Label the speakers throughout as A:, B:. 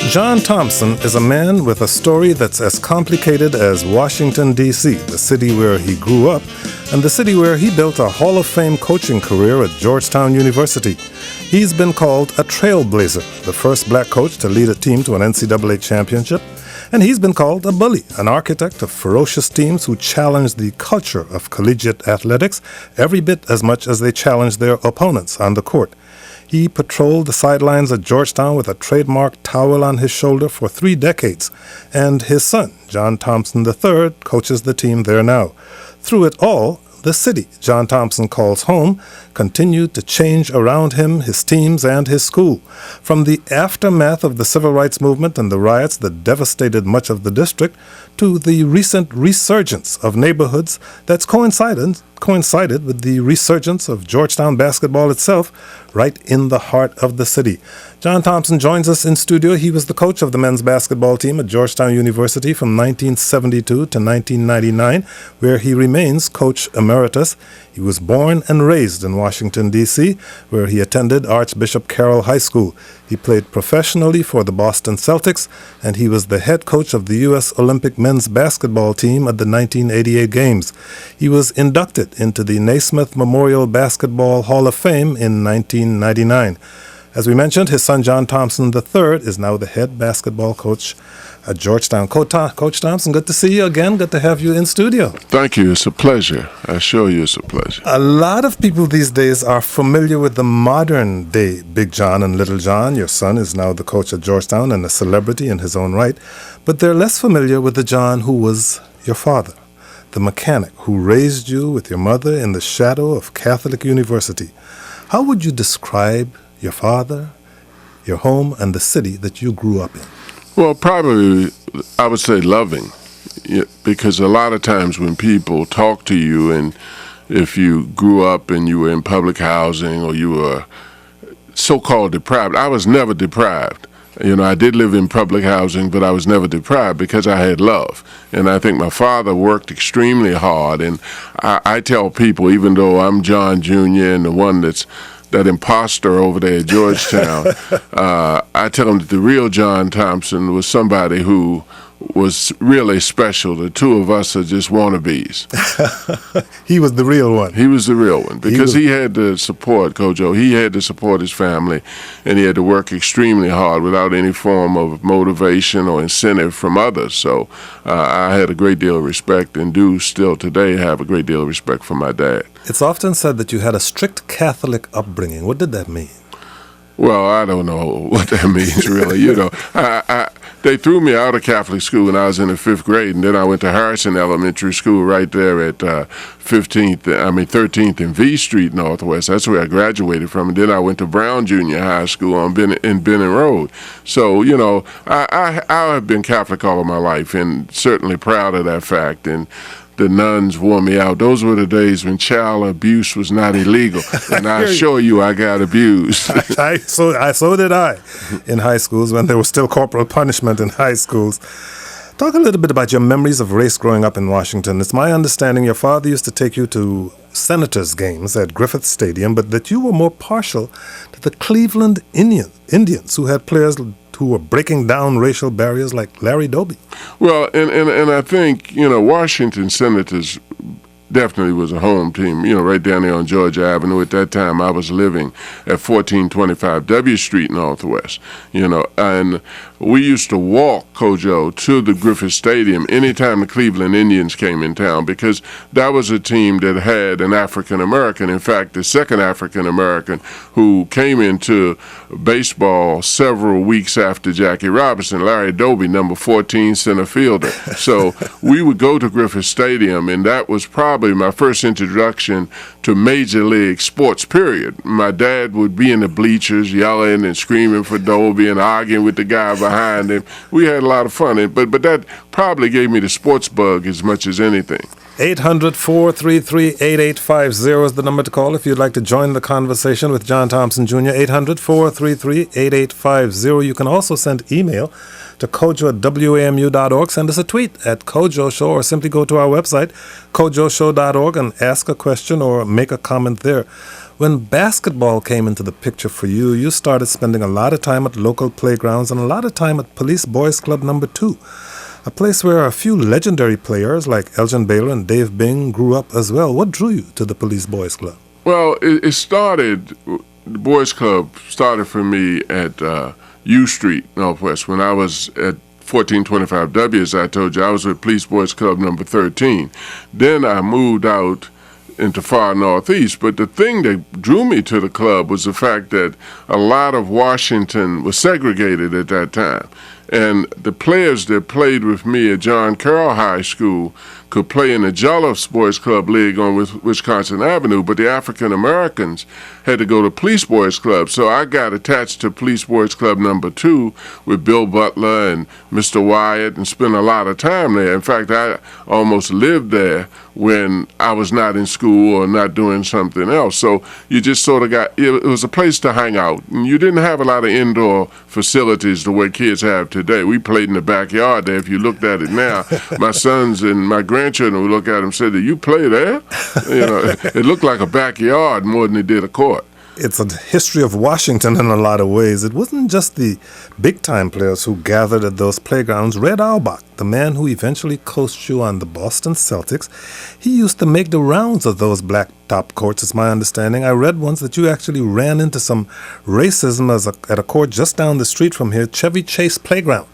A: John Thompson is a man with a story that's as complicated as Washington, D.C., the city where he grew up, and the city where he built a Hall of Fame coaching career at Georgetown University. He's been called a trailblazer, the first black coach to lead a team to an NCAA championship, and he's been called a bully, an architect of ferocious teams who challenge the culture of collegiate athletics every bit as much as they challenge their opponents on the court. He patrolled the sidelines at Georgetown with a trademark towel on his shoulder for 3 decades, and his son, John Thompson III, coaches the team there now. Through it all, the city John Thompson calls home continued to change around him, his teams, and his school. From the aftermath of the civil rights movement and the riots that devastated much of the district to the recent resurgence of neighborhoods that's coincided with the resurgence of Georgetown basketball itself right in the heart of the city. John Thompson joins us in studio. He was the coach of the men's basketball team at Georgetown University from 1972 to 1999, where he remains coach emeritus. He was born and raised in Washington, D.C., where he attended Archbishop Carroll High School. He played professionally for the Boston Celtics, and he was the head coach of the U.S. Olympic men's basketball team at the 1988 Games. He was inducted into the Naismith Memorial Basketball Hall of Fame in 1999. As we mentioned, his son John Thompson III is now the head basketball coach at Georgetown. Coach Thompson, good to see you again. Good to have you in studio.
B: Thank you. It's a pleasure. I assure you it's a pleasure.
A: A lot of people these days are familiar with the modern day Big John and Little John. Your son is now the coach at Georgetown and a celebrity in his own right. But they're less familiar with the John who was your father, the mechanic who raised you with your mother in the shadow of Catholic University. How would you describe your father, your home, and the city that you grew up in?
B: Well, probably I would say loving, because a lot of times when people talk to you, and if you grew up and you were in public housing or you were so-called deprived, I was never deprived. I did live in public housing, but I was never deprived because I had love. And I think my father worked extremely hard. And I tell people, even though I'm John Jr. and the one that's that imposter over there at Georgetown, I tell them that the real John Thompson was somebody who was really special. The two of us are just wannabes.
A: He was the real one.
B: He was the real one because he had to support Kojo. He had to support his family, and he had to work extremely hard without any form of motivation or incentive from others. So I had a great deal of respect, and do still today have a great deal of respect for my dad.
A: It's often said that you had a strict Catholic upbringing. What did that mean?
B: Well, I don't know what that means, really. They threw me out of Catholic school when I was in the 5th grade, and then I went to Harrison Elementary School right there at 13th and V Street Northwest. That's where I graduated from. And then I went to Brown Junior High School in Benning Road. So, I have been Catholic all of my life, and certainly proud of that fact. And the nuns wore me out. Those were the days when child abuse was not illegal, and I assure you, I got abused.
A: So did I, in high schools when there was still corporal punishment in high schools. Talk a little bit about your memories of race growing up in Washington. It's my understanding your father used to take you to Senators games at Griffith Stadium, but that you were more partial to the Cleveland Indians, who had players who were breaking down racial barriers like Larry Doby.
B: Well, and I think, Washington Senators definitely was a home team, right down there on Georgia Avenue. At that time, I was living at 1425 W Street Northwest, and we used to walk, Kojo, to the Griffith Stadium anytime the Cleveland Indians came in town, because that was a team that had an African-American, in fact, the second African-American who came into baseball several weeks after Jackie Robinson, Larry Doby, number 14 center fielder. So we would go to Griffith Stadium, and that was probably my first introduction to Major League sports, period. My dad would be in the bleachers yelling and screaming for Doby and arguing with the guy behind him. We had a lot of fun, but that probably gave me the sports bug as much as anything.
A: 800-433-8850 is the number to call if you'd like to join the conversation with John Thompson Jr. 800-433-8850. You can also send email to kojo@wamu.org. Send us a tweet at Kojo Show, or simply go to our website, kojoshow.org, and ask a question or make a comment there. When basketball came into the picture for you, you started spending a lot of time at local playgrounds and a lot of time at Police Boys Club Number 2, a place where a few legendary players like Elgin Baylor and Dave Bing grew up as well. What drew you to the Police Boys Club?
B: Well, it started, the Boys Club started for me at U Street, Northwest, when I was at 1425W, as I told you. I was with Police Boys Club Number 13. Then I moved out into far northeast, but the thing that drew me to the club was the fact that a lot of Washington was segregated at that time, and the players that played with me at John Carroll High School could play in the Jolliff's Boys Club League on Wisconsin Avenue, but the African Americans had to go to Police Boys Club. So I got attached to Police Boys Club Number 2 with Bill Butler and Mr. Wyatt and spent a lot of time there. In fact, I almost lived there when I was not in school or not doing something else. So you just sort of it was a place to hang out. And you didn't have a lot of indoor facilities the way kids have today. We played in the backyard there. If you looked at it now, my sons and my grandchildren would look at him and say, "Do you play there?" It looked like a backyard more than it did a court.
A: It's a history of Washington in a lot of ways. It wasn't just the big-time players who gathered at those playgrounds. Red Auerbach, the man who eventually coached you on the Boston Celtics, he used to make the rounds of those blacktop courts, is my understanding. I read once that you actually ran into some racism at a court just down the street from here, Chevy Chase Playground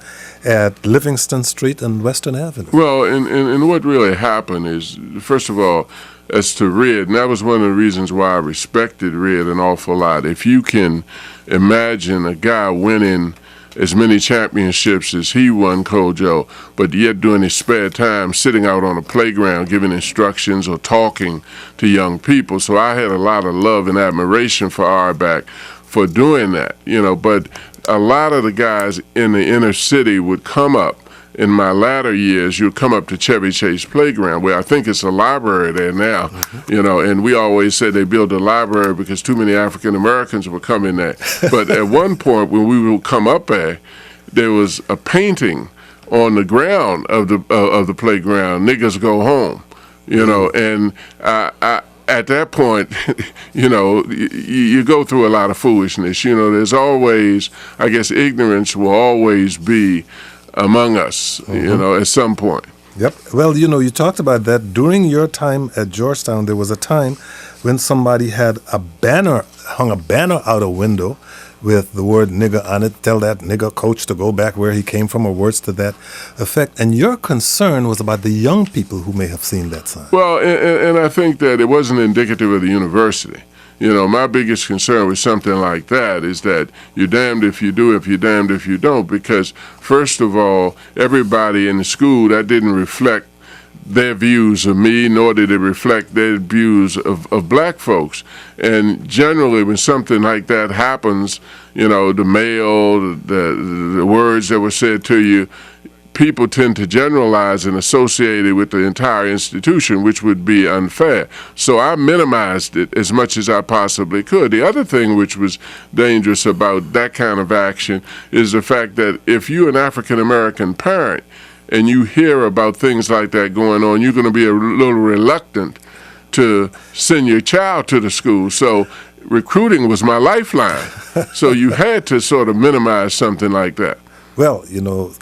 A: at Livingston Street and Western Avenue.
B: Well, and what really happened is, first of all, as to Red, and that was one of the reasons why I respected Red an awful lot. If you can imagine a guy winning as many championships as he won, Kojo, but yet during his spare time sitting out on a playground giving instructions or talking to young people. So I had a lot of love and admiration for Auerbach for doing that, but a lot of the guys in the inner city would come up. In my latter years, you'd come up to Chevy Chase Playground, where I think it's a library there now, and we always said they built a library because too many African Americans were coming there. But at one point, when we would come up there was a painting on the ground of the playground, "Niggas Go Home," and at that point, you go through a lot of foolishness. There's always, I guess, ignorance will always be among us, at some point.
A: Yep. Well, you talked about that. During your time at Georgetown, there was a time when somebody had hung a banner out a window with the word nigger on it, "Tell that nigger coach to go back where he came from," or words to that effect. And your concern was about the young people who may have seen that sign.
B: Well, and I think that it wasn't indicative of the university. My biggest concern with something like that is that you're damned if you do, if you're damned if you don't, because first of all, everybody in the school, that didn't reflect their views of me, nor did it reflect their views of black folks. And generally, when something like that happens, the mail, the words that were said to you, people tend to generalize and associate it with the entire institution, which would be unfair. So I minimized it as much as I possibly could. The other thing which was dangerous about that kind of action is the fact that if you're an African-American parent and you hear about things like that going on, you're going to be a little reluctant to send your child to the school. So recruiting was my lifeline. So you had to sort of minimize something like that.
A: Well,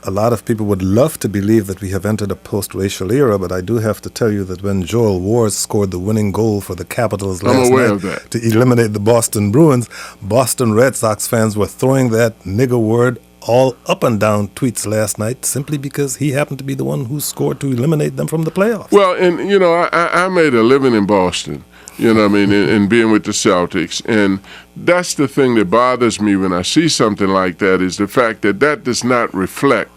A: a lot of people would love to believe that we have entered a post-racial era, but I do have to tell you that when Joel Ward scored the winning goal for the Capitals last night to eliminate the Boston Bruins, Boston Red Sox fans were throwing that nigger word all up and down tweets last night simply because he happened to be the one who scored to eliminate them from the playoffs.
B: Well, and, I made a living in Boston. And being with the Celtics. And that's the thing that bothers me when I see something like that, is the fact that does not reflect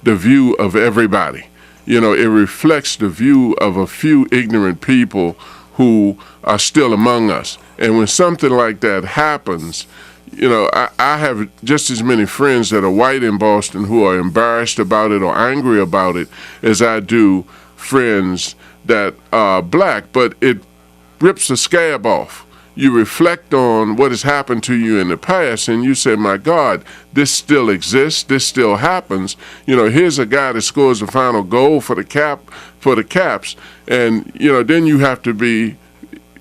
B: the view of everybody. It reflects the view of a few ignorant people who are still among us. And when something like that happens, I have just as many friends that are white in Boston who are embarrassed about it or angry about it as I do friends that are black. But it rips the scab off. You reflect on what has happened to you in the past, and you say, my God, this still exists, this still happens. Here's a guy that scores the final goal for the Caps, and then you have to be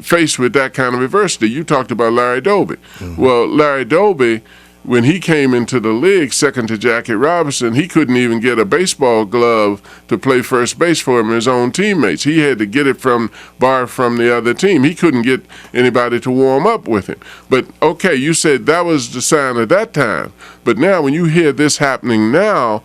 B: faced with that kind of adversity. You talked about Larry Doby. Well, Larry Doby, when he came into the league, second to Jackie Robinson, he couldn't even get a baseball glove to play first base for him, his own teammates. He had to get it borrowed from the other team. He couldn't get anybody to warm up with him. But, okay, you said that was the sign at that time. But now when you hear this happening now,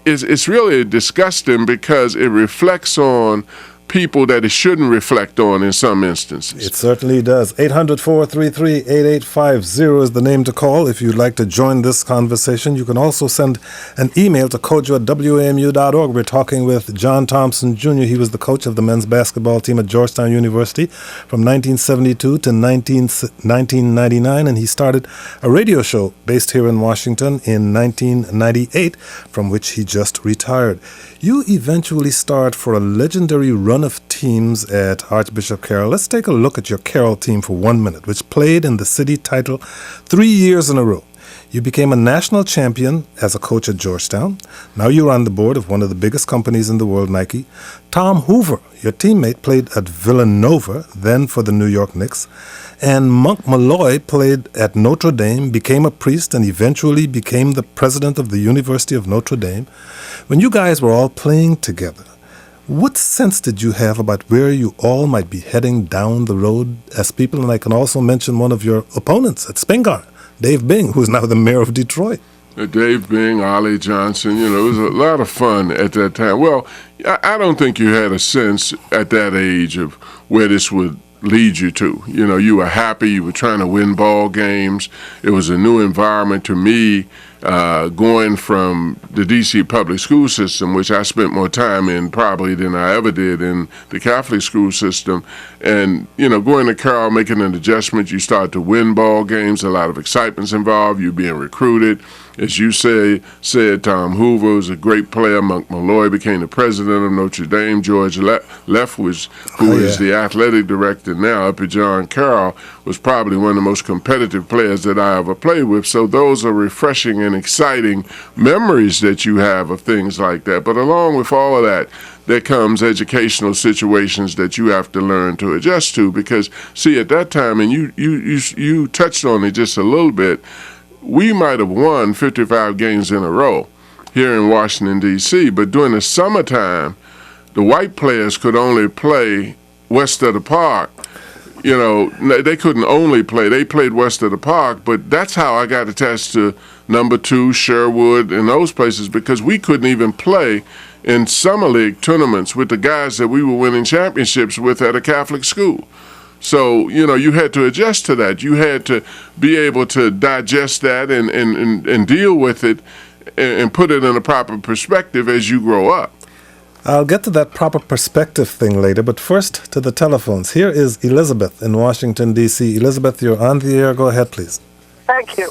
B: it's really disgusting because it reflects on people that it shouldn't reflect on in some instances.
A: It certainly does. 800-433-8850 is the name to call if you'd like to join this conversation. You can also send an email to kojo@wamu.org. We're talking with John Thompson, Jr. He was the coach of the men's basketball team at Georgetown University from 1972 to 1999, and he started a radio show based here in Washington in 1998, from which he just retired. You eventually starred for a legendary run of teams at Archbishop Carroll. Let's take a look at your Carroll team for 1 minute, which played in the city title 3 years in a row. You became a national champion as a coach at Georgetown. Now you're on the board of one of the biggest companies in the world, Nike. Tom Hoover, your teammate, played at Villanova, then for the New York Knicks. And Monk Malloy played at Notre Dame, became a priest, and eventually became the president of the University of Notre Dame. When you guys were all playing together, what sense did you have about where you all might be heading down the road as people? And I can also mention one of your opponents at Spingarn, Dave Bing, who's now the mayor of Detroit.
B: Dave Bing, Ollie Johnson, it was a lot of fun at that time. Well, I don't think you had a sense at that age of where this would lead you to. You were happy, you were trying to win ball games. It was a new environment to me, going from the D.C. public school system, which I spent more time in probably than I ever did in the Catholic school system, and going to Carroll, making an adjustment. You start to win ball games, a lot of excitement's involved, you being recruited. As you said, Tom Hoover was a great player. Monk Malloy became the president of Notre Dame. George Leftwich, who is the athletic director now up at John Carroll, was probably one of the most competitive players that I ever played with. So those are refreshing and exciting memories that you have of things like that. But along with all of that, there comes educational situations that you have to learn to adjust to. Because, see, at that time, and you touched on it just a little bit, we might have won 55 games in a row here in Washington, D.C., but during the summertime, the white players could only play west of the park. They couldn't only play. They played west of the park, but that's how I got attached to number 2, Sherwood, and those places, because we couldn't even play in summer league tournaments with the guys that we were winning championships with at a Catholic school. So, you had to adjust to that. You had to be able to digest that and deal with it and put it in a proper perspective as you grow up.
A: I'll get to that proper perspective thing later, but first to the telephones. Here is Elizabeth in Washington, D.C. Elizabeth, you're on the air. Go ahead, please.
C: Thank you.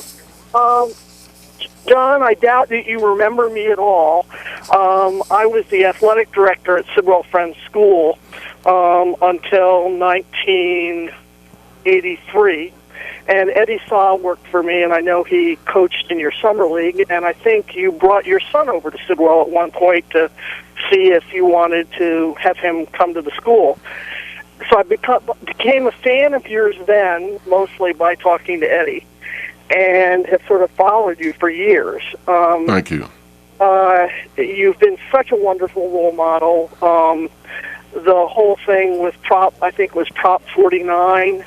C: John, I doubt that you remember me at all. I was the athletic director at Sidwell Friends School until 1983. And Eddie Saw worked for me, and I know he coached in your summer league, and I think you brought your son over to Sidwell at one point to see if you wanted to have him come to the school. So I became a fan of yours then, mostly by talking to Eddie, and have sort of followed you for years.
B: Thank you.
C: You've been such a wonderful role model. The whole thing with Prop 49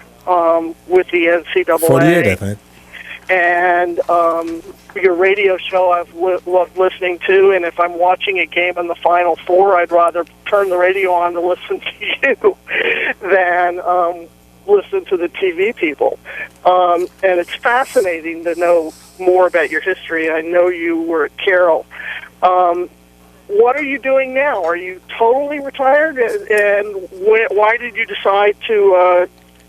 C: with the NCAA.
A: 48, I think.
C: And your radio show I've loved listening to, and if I'm watching a game in the Final Four, I'd rather turn the radio on to listen to you than listen to the TV people. And it's fascinating to know more about your history. I know you were at Carroll. What are you doing now? Are you totally retired? And why did you decide to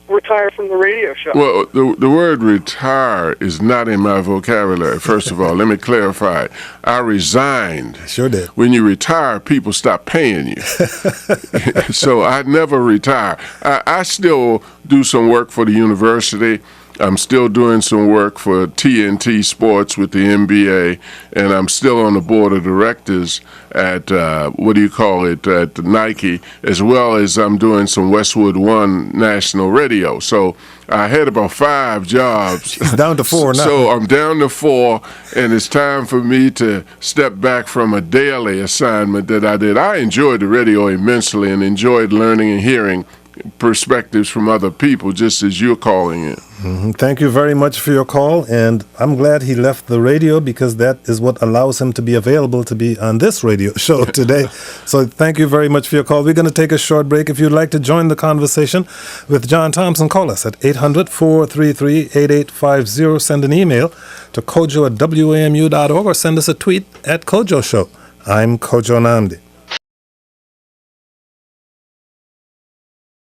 C: retire from the radio show?
B: Well, the word retire is not in my vocabulary, first of all. Let me clarify. I resigned.
A: Sure did.
B: When you retire, people stop paying you. So I never retire. I still do some work for the university. I'm still doing some work for TNT Sports with the NBA, and I'm still on the board of directors at at Nike, as well as I'm doing some Westwood One national radio. So I had about 5 jobs.
A: It's down to 4 now.
B: So I'm down to 4, and it's time for me to step back from a daily assignment that I did. I enjoyed the radio immensely and enjoyed learning and hearing perspectives from other people, just as you're calling it.
A: Mm-hmm. Thank you very much for your call, and I'm glad he left the radio because that is what allows him to be available to be on this radio show today. So thank you very much for your call. We're going to take a short break. If you'd like to join the conversation with John Thompson, call us at 800-433-8850. Send an email to kojo@wamu.org or send us a tweet at Kojo Show. I'm Kojo Nnamdi.